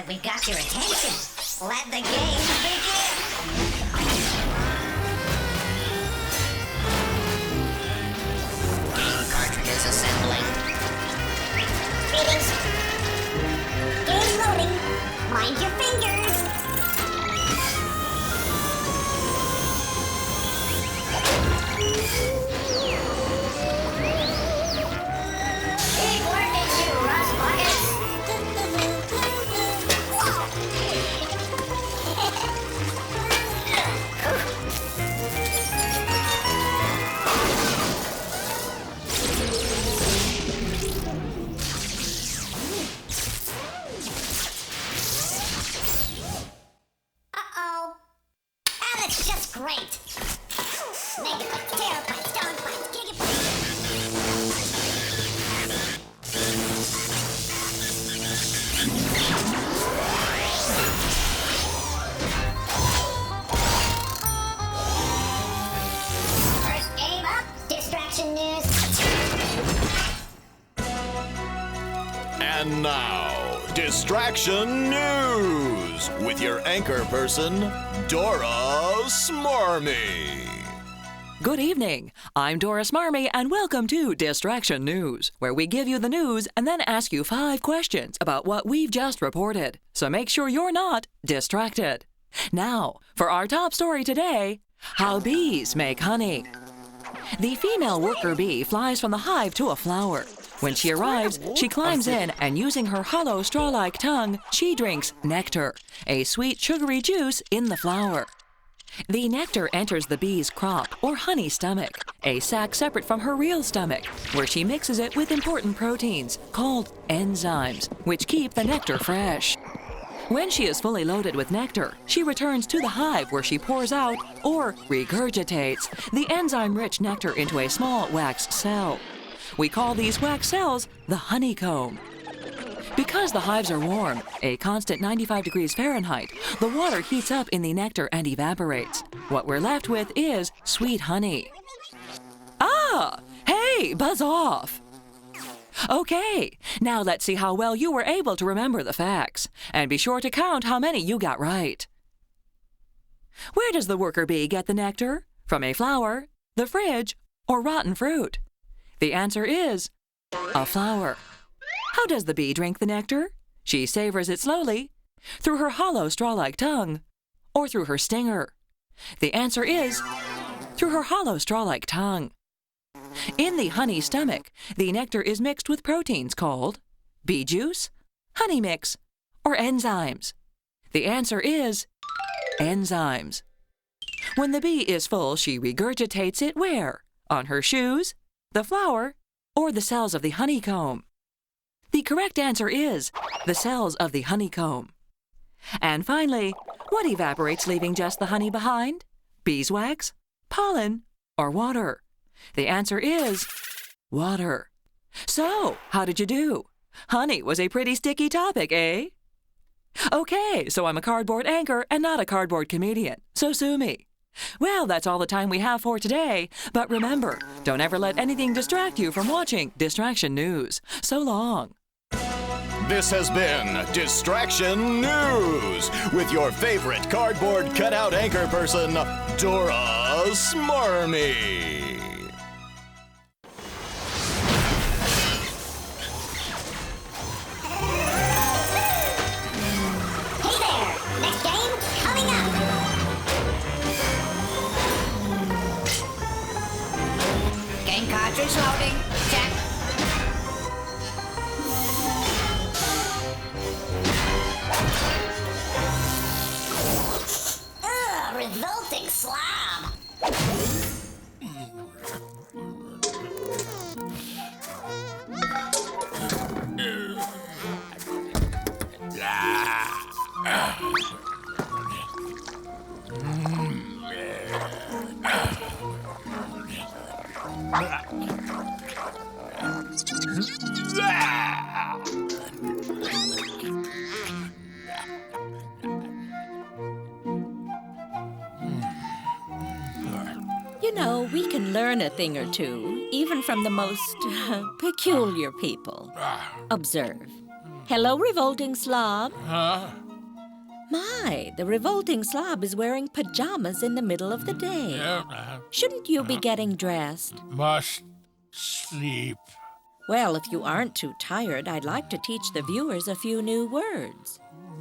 that we've got your attention. Let the game begin. Game cartridges assembling. Greetings. Game loading. Mind your fingers. Keep working, you rust buckets. Uh-oh. Ah, that's just great. Megabytes, terabytes, downbytes, gigabytes. First game up. Distraction news. And now, Distraction News with your anchor person, Dora Smarmy. Good evening. I'm Dora Smarmy, and welcome to Distraction News, where we give you the news and then ask you 5 questions about what we've just reported. So make sure you're not distracted. Now, for our top story today, how bees make honey. The female worker bee flies from the hive to a flower. When she arrives, she climbs in and using her hollow straw-like tongue, she drinks nectar, a sweet sugary juice in the flower. The nectar enters the bee's crop, or honey stomach, a sac separate from her real stomach, where she mixes it with important proteins, called enzymes, which keep the nectar fresh. When she is fully loaded with nectar, she returns to the hive where she pours out, or regurgitates, the enzyme-rich nectar into a small wax cell. We call these wax cells the honeycomb. Because the hives are warm, a constant 95 degrees Fahrenheit, the water heats up in the nectar and evaporates. What we're left with is sweet honey. Ah! Hey, buzz off! Okay, now let's see how well you were able to remember the facts. And be sure to count how many you got right. Where does the worker bee get the nectar? From a flower, the fridge, or rotten fruit? The answer is a flower. How does the bee drink the nectar? She savors it slowly, through her hollow straw-like tongue, or through her stinger. The answer is through her hollow straw-like tongue. In the honey stomach, the nectar is mixed with proteins called bee juice, honey mix, or enzymes. The answer is enzymes. When the bee is full, she regurgitates it where? On her shoes, the flower, or the cells of the honeycomb? The correct answer is the cells of the honeycomb. And finally, what evaporates leaving just the honey behind? Beeswax, pollen, or water? The answer is water. So, how did you do? Honey was a pretty sticky topic, eh? Okay, so I'm a cardboard anchor and not a cardboard comedian, so sue me. Well, that's all the time we have for today. But remember, don't ever let anything distract you from watching Distraction News. So long. This has been Distraction News with your favorite cardboard cutout anchor person, Dora Smarmy. Hey there. Next game coming up. Game cartridge loading. Check. Revolting slob. You know, we can learn a thing or two, even from the most peculiar people. Observe. Hello, revolting slob. Huh? My, the revolting slob is wearing pajamas in the middle of the day. Shouldn't you be getting dressed? Must sleep. Well, if you aren't too tired, I'd like to teach the viewers a few new words.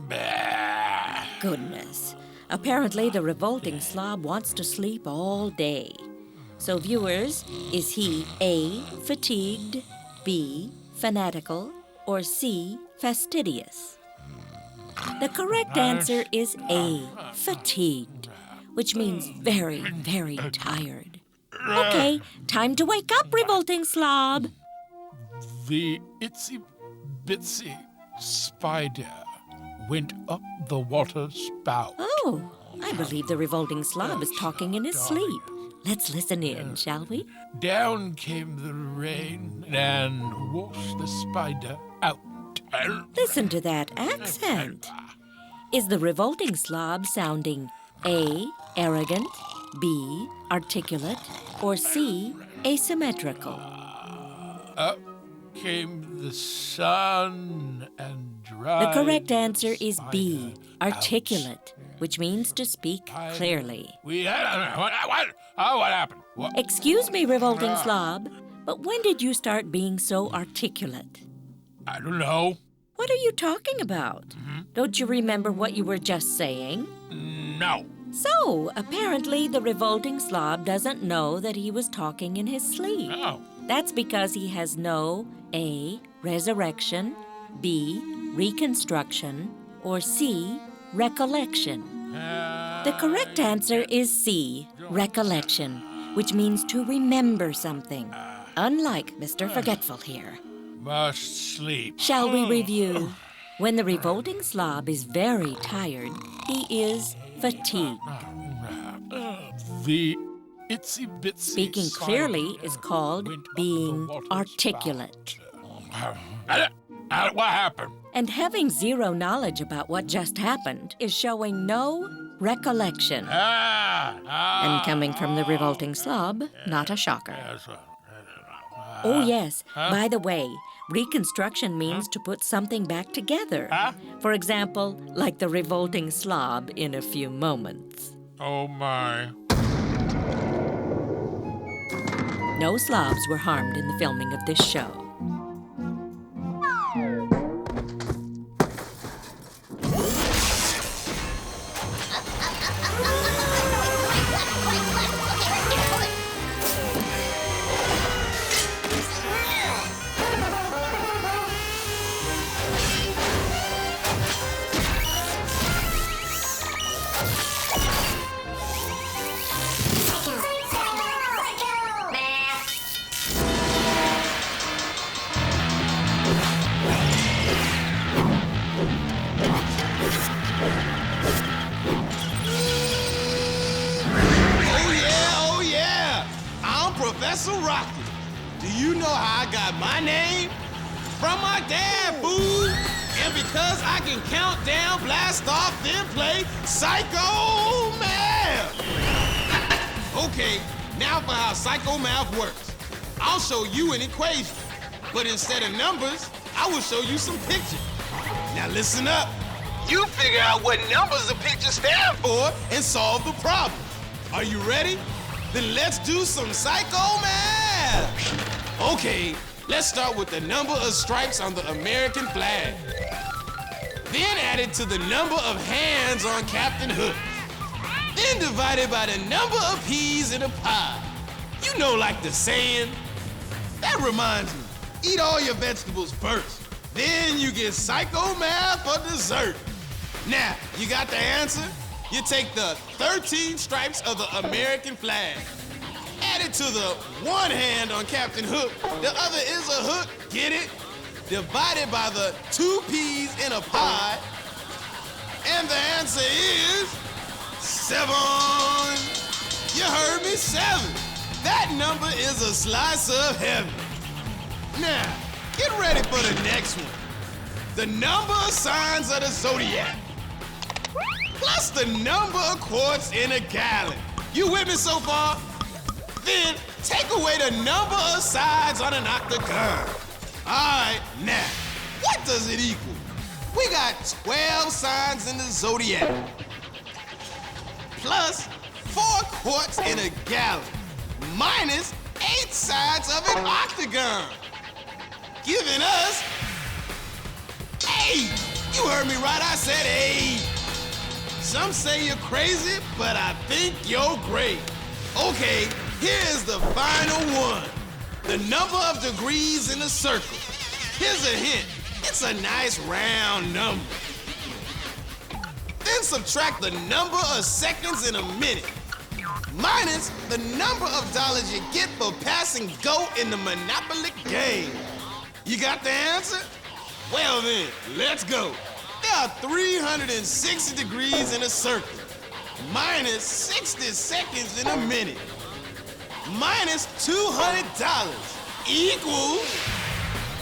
Bah. Goodness. Apparently, the revolting slob wants to sleep all day. So, viewers, is he A, fatigued, B, fanatical, or C, fastidious? The correct answer is A, fatigued, which means very, very tired. Okay, time to wake up, revolting slob. The itsy bitsy spider went up the water spout. Oh, I believe the revolting slob is talking in his sleep. Let's listen in, shall we? Down came the rain and washed the spider out. Listen to that accent. Is the revolting slob sounding A, arrogant, B, articulate, or C, asymmetrical? Up came the sun and dried. The correct answer is B, articulate, which means to speak clearly. What happened? What? Excuse me, revolting slob, but when did you start being so articulate? I don't know. What are you talking about? Don't you remember what you were just saying? No. So, apparently the revolting slob doesn't know that he was talking in his sleep. No. That's because he has no A, resurrection, B, reconstruction, or C, recollection. The correct answer is C, recollection, which means to remember something, unlike Mr. Forgetful here. Must sleep. Shall we review? When the revolting slob is very tired, he is fatigued. The itsy bitsy Speaking spider clearly is called went up being the water articulate. spout. What happened? And having zero knowledge about what just happened is showing no recollection. And coming from the revolting slob, not a shocker. Oh, yes. By the way, reconstruction means to put something back together. For example, like the revolting slob in a few moments. Oh, my. No slobs were harmed in the filming of this show. Professor Rocket. Do you know how I got my name? From my dad, fool! And because I can count down, blast off, then play Psycho Math! Okay, now for how Psycho Math works. I'll show you an equation, but instead of numbers, I will show you some pictures. Now listen up. You figure out what numbers the pictures stand for and solve the problem. Are you ready? Then let's do some Psycho Math! Okay, let's start with the number of stripes on the American flag. Then add it to the number of hands on Captain Hook. Then divide it by the number of peas in a pie. You know, like the saying. That reminds me, eat all your vegetables first. Then you get Psycho Math for dessert. Now, you got the answer? You take the 13 stripes of the American flag, add it to the one hand on Captain Hook, the other is a hook, get it? Divided by the 2 peas in a pie, and the answer is 7. You heard me, 7. That number is a slice of heaven. Now, get ready for the next one. The number of signs of the zodiac, plus the number of quarts in a gallon. You with me so far? Then take away the number of sides on an octagon. All right, now, What does it equal? We got 12 signs in the zodiac, plus 4 quarts in a gallon, minus 8 sides of an octagon, giving us 8. You heard me right, I said 8. Some say you're crazy, but I think you're great. Okay, here's the final one. The number of degrees in a circle. Here's a hint. It's a nice round number. Then subtract the number of seconds in a minute, minus the number of dollars you get for passing go in the Monopoly game. You got the answer? Well then, let's go. There are 360 degrees in a circle, minus 60 seconds in a minute, minus $200 equals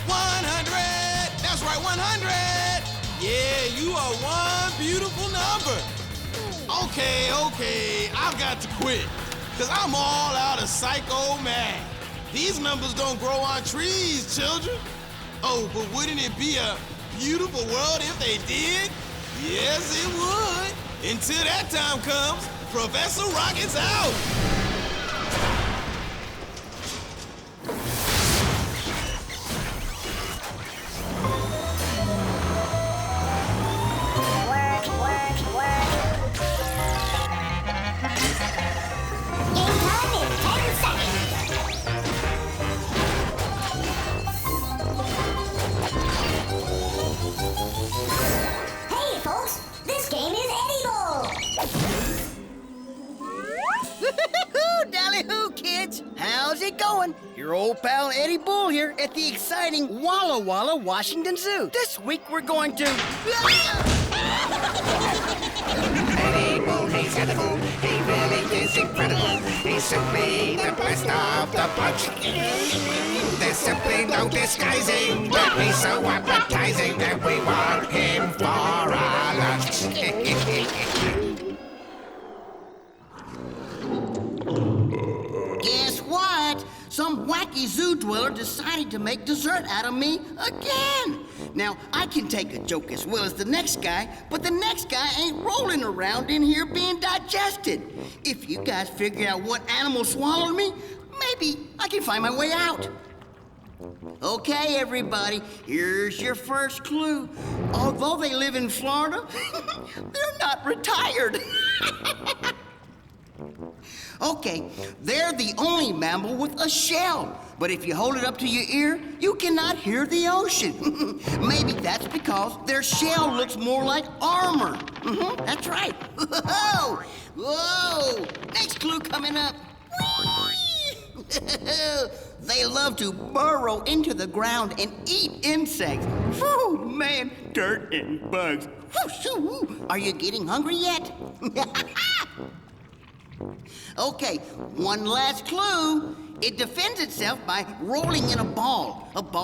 100. That's right, 100. Yeah, you are one beautiful number. Okay, I've got to quit, because I'm all out of psycho math. These numbers don't grow on trees, children. Oh, but wouldn't it be a beautiful world if they did? Yes, it would. Until that time comes, Professor Rocket's out. Game time in 10 seconds. Hey, folks, this game is edible. Dally-hoo, kids! How's it going? Your old pal Eddie Bull here at the exciting Walla Walla Washington Zoo. This week we're going to... Eddie Bull, he's edible. He really is incredible. He's simply the best of the bunch. There's simply no disguising that he's so appetizing that we want him for our lunch. Guess what? Some wacky zoo dweller decided to make dessert out of me again. Now, I can take a joke as well as the next guy, but the next guy ain't rolling around in here being digested. If you guys figure out what animal swallowed me, maybe I can find my way out. Okay, everybody, here's your first clue. Although they live in Florida, they're not retired. Okay, they're the only mammal with a shell. But if you hold it up to your ear, you cannot hear the ocean. Maybe that's because their shell looks more like armor. That's right. Whoa! Whoa! Next clue coming up. They love to burrow into the ground and eat insects. Whew, man, dirt and bugs. Whew, are you getting hungry yet? Okay, one last clue. It defends itself by rolling in a ball of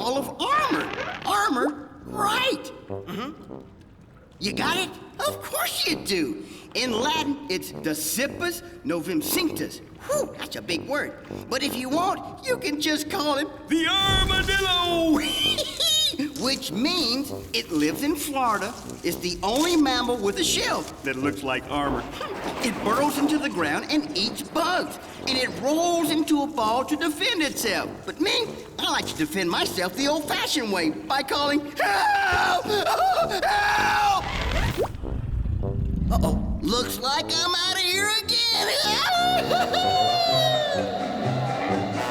armor. Armor? Right. You got it? Of course you do. In Latin, it's Decippus novum cinctus. Whew, that's a big word. But if you want, you can just call it the armadillo. Which means it lives in Florida, is the only mammal with a shell that looks like armor. It burrows into the ground and eats bugs, and it rolls into a ball to defend itself. But me, I like to defend myself the old-fashioned way by calling, help! Help! Uh-oh, looks like I'm out of here again.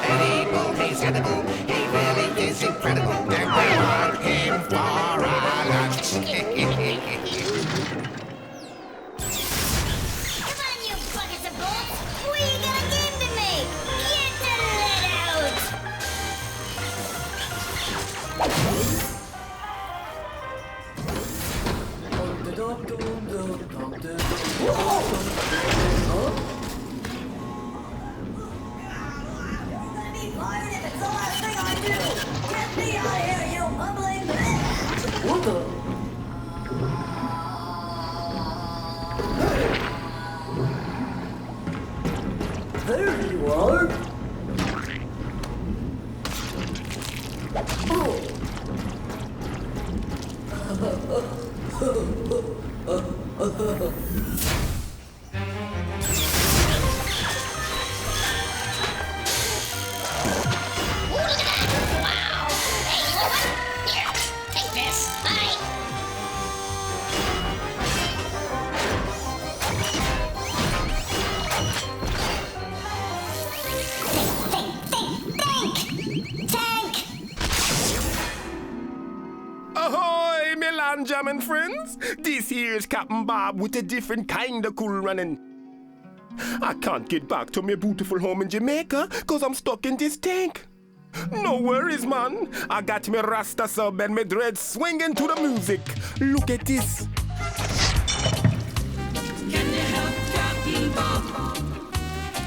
Eddie Bull, he's edible. He really is incredible. And we want him for our lunch. Come on, you buckets of bolts. We got a game to make. Get the lead out. There you are. Wow! Hey, you know what? Here, take this. Bye. Tank! Ahoy, me land jamming friends! This here's Captain Bob with a different kind of cool running. I can't get back to my beautiful home in Jamaica cause I'm stuck in this tank. No worries, man. I got me Rasta sub and me dreads swinging to the music. Look at this. Can you help Captain Bob?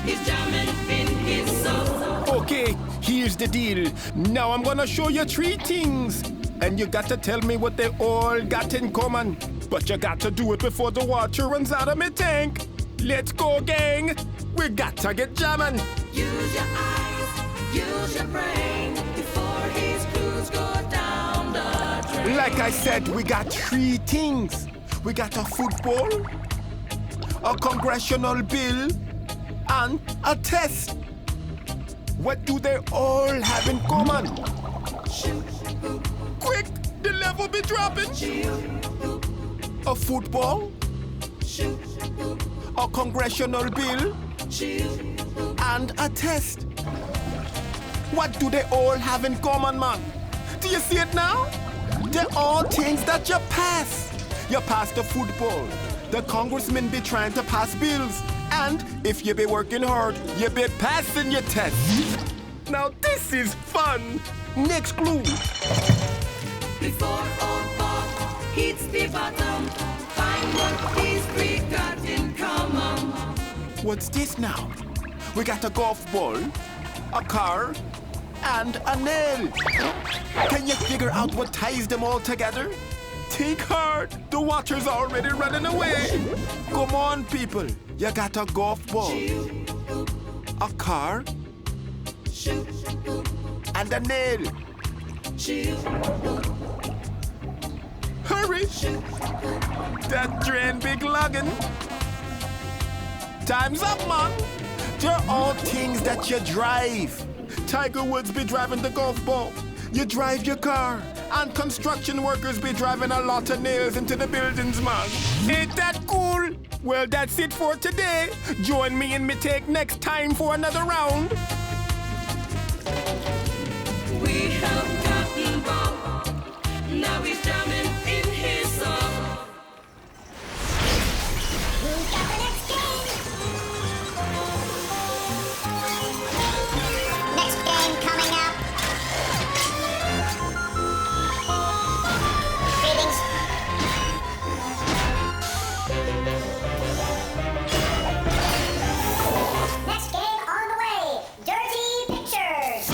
He's jamming in his sub. Okay, here's the deal. Now I'm gonna show you 3 things. And you got to tell me what they all got in common. But you got to do it before the water runs out of my tank. Let's go, gang. We got to get jamming. Use your eyes, use your brain before his crews go down the drain. Like I said, we got 3 things. We got a football, a congressional bill, and a test. What do they all have in common? Quick, the level be dropping. A football, a congressional bill, and a test. What do they all have in common, man? Do you see it now? They're all things that you pass. You pass the football. The congressmen be trying to pass bills. And if you be working hard, you be passing your test. Now this is fun. Next clue. Before old Bob hits the bottom, find what these 3 got in common. What's this now? We got a golf ball, a car, and a nail. Can you figure out what ties them all together? Think hard. The water's already running away. Come on, people. You got a golf ball, a car, and a nail. Hurry! That drain big luggin'. Time's up, man. They're all things that you drive. Tiger Woods be driving the golf ball. You drive your car. And construction workers be driving a lot of nails into the buildings, man. Ain't that cool? Well, that's it for today. Join me in me take next time for another round. We helped Captain Bob. Now he's jamming in his sub. Who's got the next game? Next game coming up. Greetings. Next game on the way. Dirty Pictures.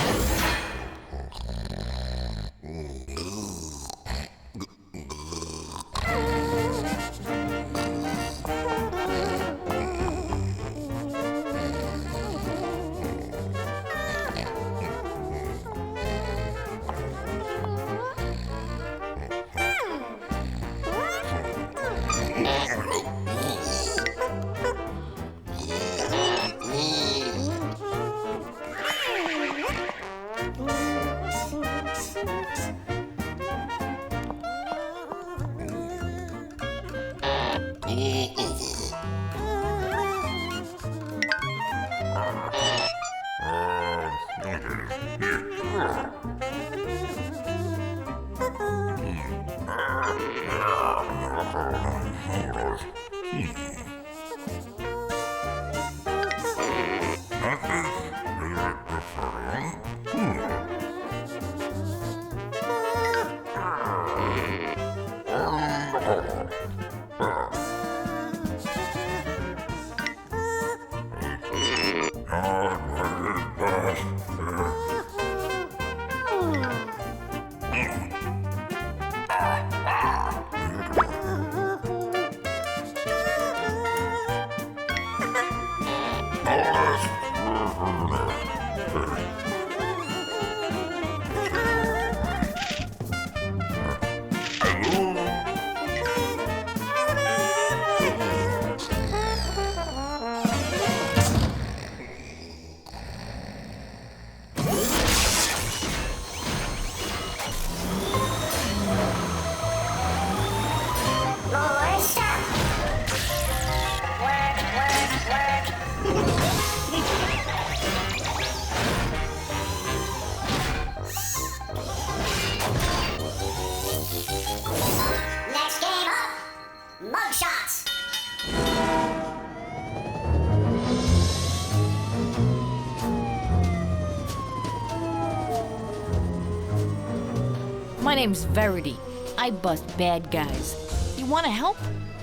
My name's Verity. I bust bad guys. You wanna help?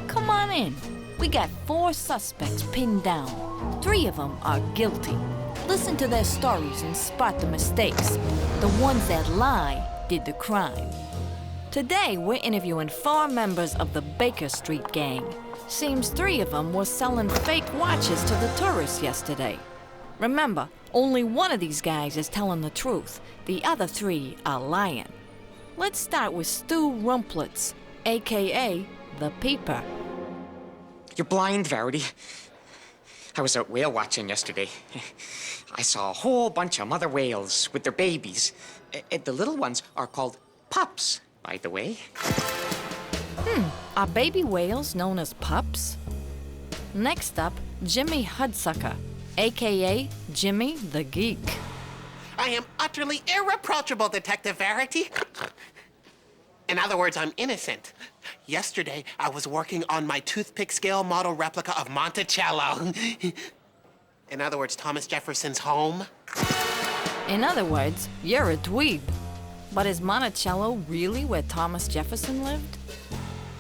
Come on in. We got 4 suspects pinned down. 3 of them are guilty. Listen to their stories and spot the mistakes. The ones that lie did the crime. Today, we're interviewing 4 members of the Baker Street gang. Seems 3 of them were selling fake watches to the tourists yesterday. Remember, only one of these guys is telling the truth. The other 3 are lying. Let's start with Stu Rumplitz, a.k.a. the Peeper. You're blind, Verity. I was out whale watching yesterday. I saw a whole bunch of mother whales with their babies. The little ones are called pups, by the way. Are baby whales known as pups? Next up, Jimmy Hudsucker, a.k.a. Jimmy the Geek. I am utterly irreproachable, Detective Verity. In other words, I'm innocent. Yesterday, I was working on my toothpick scale model replica of Monticello. In other words, Thomas Jefferson's home. In other words, you're a dweeb. But is Monticello really where Thomas Jefferson lived?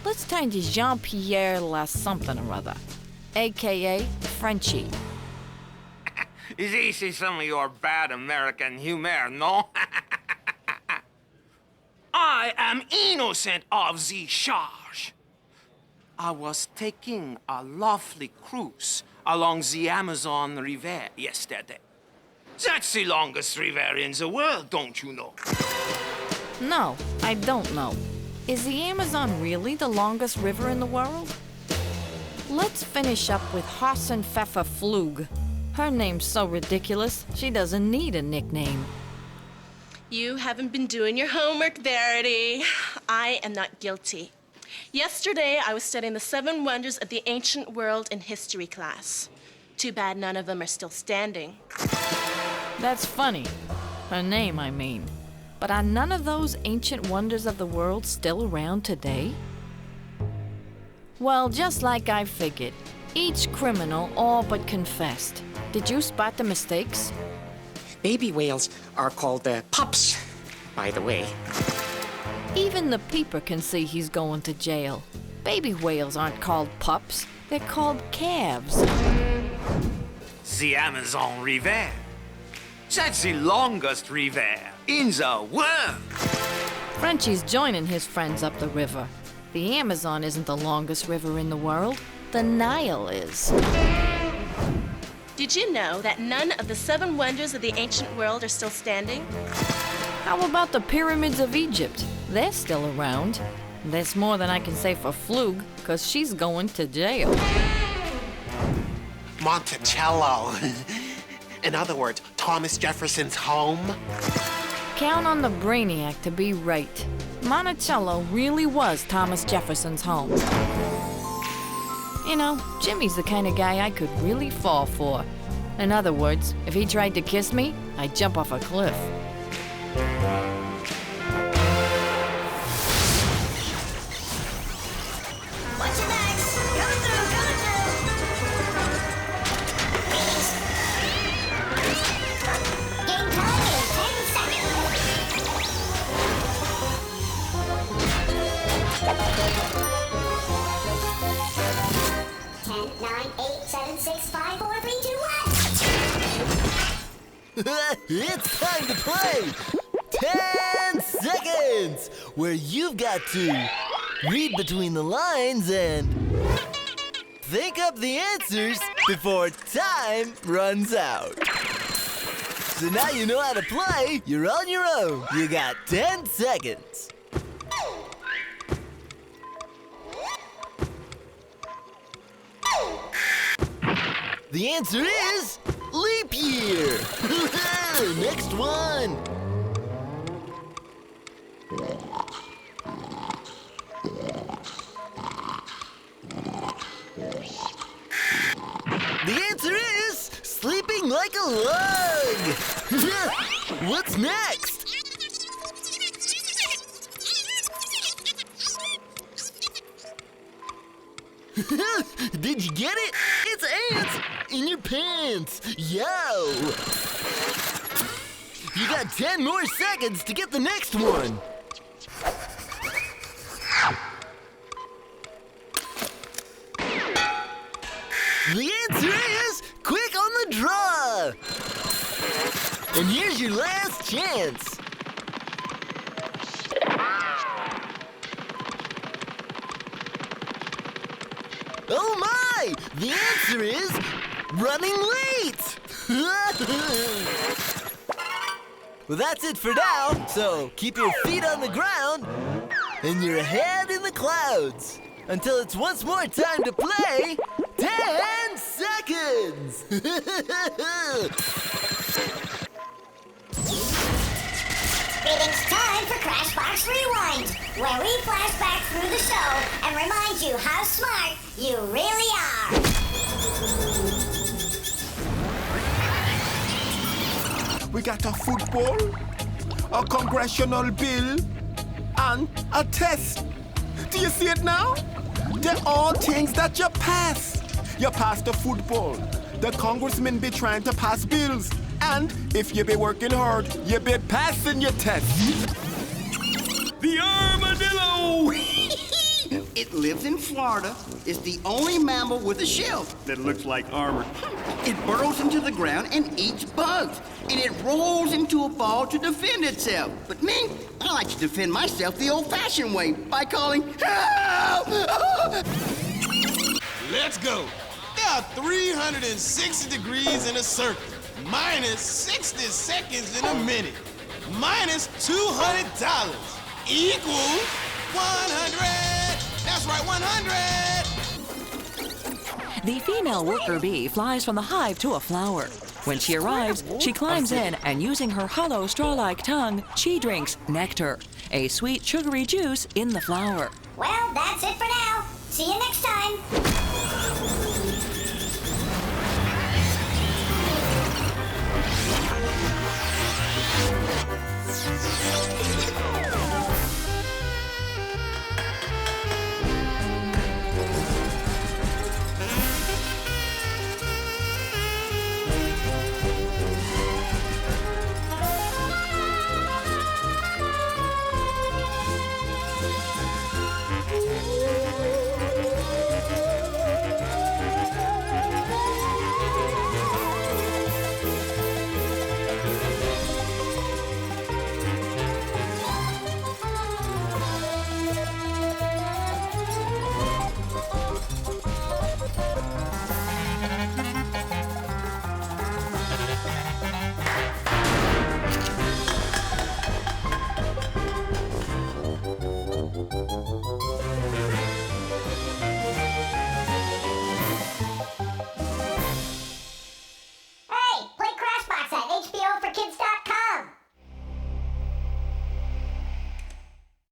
Let's turn to Jean-Pierre La something or other, a.k.a. Frenchie. This is some of your bad American humor, no? I am innocent of the charge. I was taking a lovely cruise along the Amazon River yesterday. That's the longest river in the world, don't you know? No, I don't know. Is the Amazon really the longest river in the world? Let's finish up with Hassan Pfeffer Flug. Her name's so ridiculous, she doesn't need a nickname. You haven't been doing your homework, Verity. I am not guilty. Yesterday, I was studying the 7 wonders of the ancient world in history class. Too bad none of them are still standing. That's funny. Her name, I mean. But are none of those ancient wonders of the world still around today? Well, just like I figured, each criminal all but confessed. Did you spot the mistakes? Baby whales are called pups, by the way. Even the Peeper can see he's going to jail. Baby whales aren't called pups, they're called calves. The Amazon River. That's the longest river in the world. Frenchie's joining his friends up the river. The Amazon isn't the longest river in the world. The Nile is. Did you know that none of the 7 wonders of the ancient world are still standing? How about the pyramids of Egypt? They're still around. That's more than I can say for Flug, because she's going to jail. Monticello. In other words, Thomas Jefferson's home. Count on the brainiac to be right. Monticello really was Thomas Jefferson's home. You know, Jimmy's the kind of guy I could really fall for. In other words, if he tried to kiss me, I'd jump off a cliff. Watch your backs. Coming through, coming through. Game time is 10 seconds. 10, 9, 8, 7, 6, 5, 4, 3, 2, 1. It's time to play 10 seconds, where you've got to read between the lines and think up the answers before time runs out. So now you know how to play. You're on your own. You got 10 seconds. The answer is leap year. Next one. The answer is sleeping like a lug. What's next? Did you get it? It's ants in your pants. Yo! You got 10 more seconds to get the next one. The answer is quick on the draw. And here's your last chance. Oh my! The answer is running late! Well, that's it for now, so keep your feet on the ground and your head in the clouds until it's once more time to play 10 seconds! It's time for Crashbox Rewind, where we flash back through the show and remind you how smart you really are. We got a football, a congressional bill, and a test. Do you see it now? They're all things that you pass. You pass the football. The congressmen be trying to pass bills. And if you be working hard, you be passing your test. The armadillo! It lives in Florida. It's the only mammal with a shell that looks like armor. It burrows into the ground and eats bugs. And it rolls into a ball to defend itself. But me, I like to defend myself the old-fashioned way by calling, help! Let's go. There are 360 degrees in a circle. Minus 60 seconds in a minute. Minus $200 equals 100. That's right, 100. The female worker bee flies from the hive to a flower. When she arrives, she climbs in and using her hollow straw-like tongue, she drinks nectar, a sweet sugary juice in the flower. Well, that's it for now. See you next time.